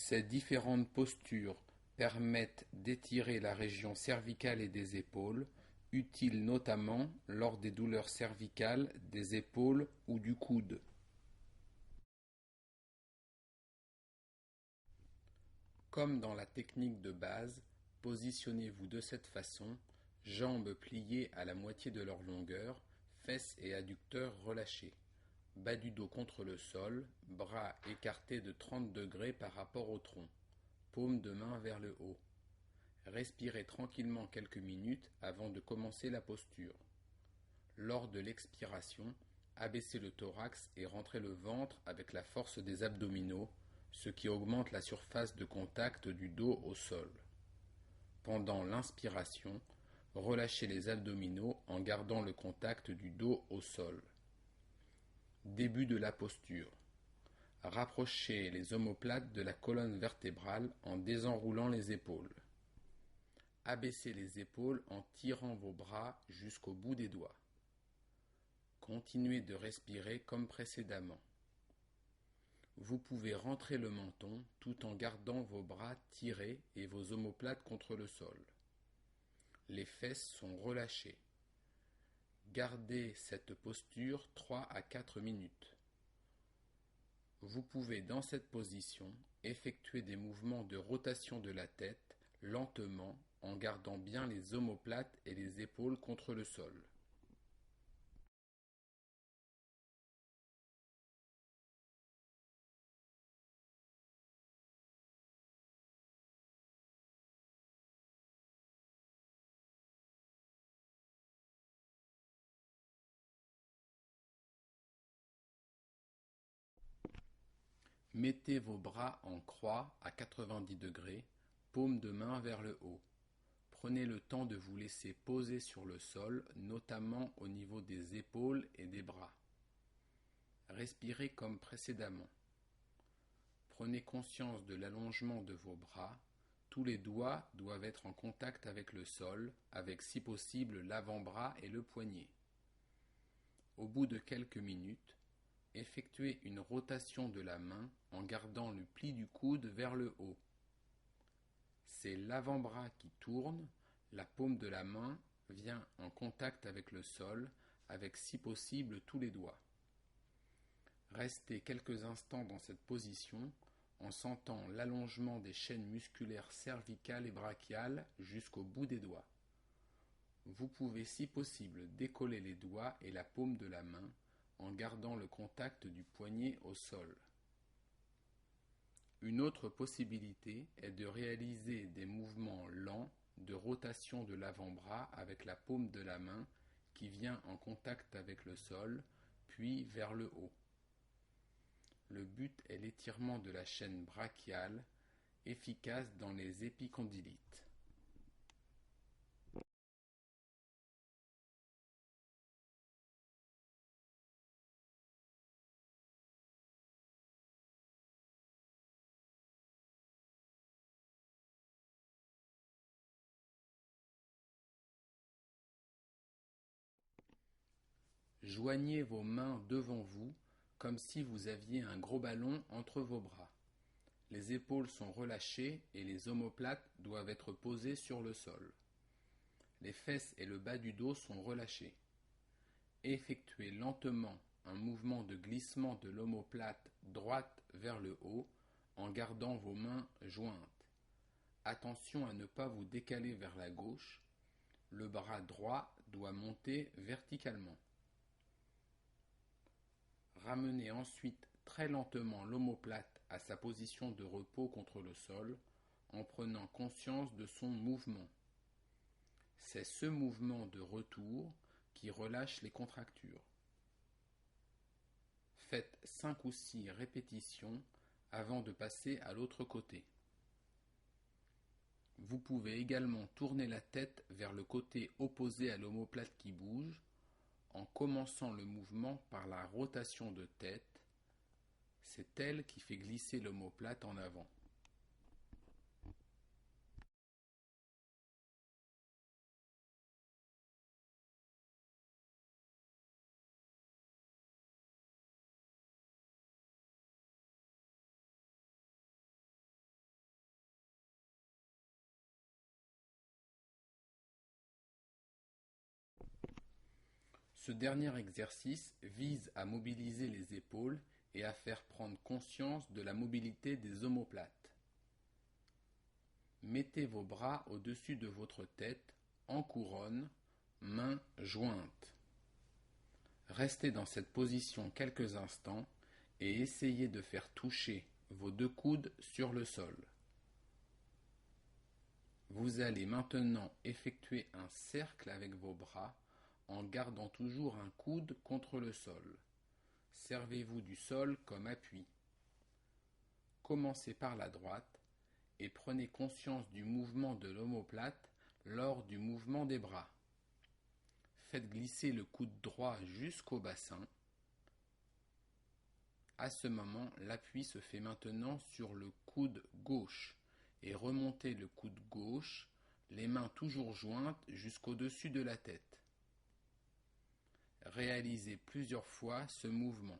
Ces différentes postures permettent d'étirer la région cervicale et des épaules, utiles notamment lors des douleurs cervicales des épaules ou du coude. Comme dans la technique de base, positionnez-vous de cette façon, jambes pliées à la moitié de leur longueur, fesses et adducteurs relâchés. Bas du dos contre le sol, bras écartés de 30 degrés par rapport au tronc, paume de main vers le haut. Respirez tranquillement quelques minutes avant de commencer la posture. Lors de l'expiration, abaissez le thorax et rentrez le ventre avec la force des abdominaux, ce qui augmente la surface de contact du dos au sol. Pendant l'inspiration, relâchez les abdominaux en gardant le contact du dos au sol. Début de la posture. Rapprochez les omoplates de la colonne vertébrale en désenroulant les épaules. Abaissez les épaules en tirant vos bras jusqu'au bout des doigts. Continuez de respirer comme précédemment. Vous pouvez rentrer le menton tout en gardant vos bras tirés et vos omoplates contre le sol. Les fesses sont relâchées. Gardez cette posture 3 à 4 minutes. Vous pouvez dans cette position effectuer des mouvements de rotation de la tête lentement en gardant bien les omoplates et les épaules contre le sol. Mettez vos bras en croix à 90 degrés, paume de main vers le haut. Prenez le temps de vous laisser poser sur le sol, notamment au niveau des épaules et des bras. Respirez comme précédemment. Prenez conscience de l'allongement de vos bras. Tous les doigts doivent être en contact avec le sol, avec si possible l'avant-bras et le poignet. Au bout de quelques minutes, effectuez une rotation de la main en gardant le pli du coude vers le haut. C'est l'avant-bras qui tourne, la paume de la main vient en contact avec le sol, avec si possible tous les doigts. Restez quelques instants dans cette position en sentant l'allongement des chaînes musculaires cervicales et brachiales jusqu'au bout des doigts. Vous pouvez si possible décoller les doigts et la paume de la main en gardant le contact du poignet au sol. Une autre possibilité est de réaliser des mouvements lents de rotation de l'avant-bras avec la paume de la main qui vient en contact avec le sol, puis vers le haut. Le but est l'étirement de la chaîne brachiale, efficace dans les épicondylites. Joignez vos mains devant vous comme si vous aviez un gros ballon entre vos bras. Les épaules sont relâchées et les omoplates doivent être posées sur le sol. Les fesses et le bas du dos sont relâchés. Effectuez lentement un mouvement de glissement de l'omoplate droite vers le haut en gardant vos mains jointes. Attention à ne pas vous décaler vers la gauche. Le bras droit doit monter verticalement. Ramenez ensuite très lentement l'omoplate à sa position de repos contre le sol en prenant conscience de son mouvement. C'est ce mouvement de retour qui relâche les contractures. Faites 5 ou 6 répétitions avant de passer à l'autre côté. Vous pouvez également tourner la tête vers le côté opposé à l'omoplate qui bouge en commençant le mouvement par la rotation de tête. C'est elle qui fait glisser l'omoplate en avant. Ce dernier exercice vise à mobiliser les épaules et à faire prendre conscience de la mobilité des omoplates. Mettez vos bras au-dessus de votre tête, en couronne, mains jointes. Restez dans cette position quelques instants et essayez de faire toucher vos deux coudes sur le sol. Vous allez maintenant effectuer un cercle avec vos bras en gardant toujours un coude contre le sol. Servez-vous du sol comme appui. Commencez par la droite et prenez conscience du mouvement de l'omoplate lors du mouvement des bras. Faites glisser le coude droit jusqu'au bassin. À ce moment, l'appui se fait maintenant sur le coude gauche et remontez le coude gauche, les mains toujours jointes jusqu'au-dessus de la tête. Réalisez plusieurs fois ce mouvement.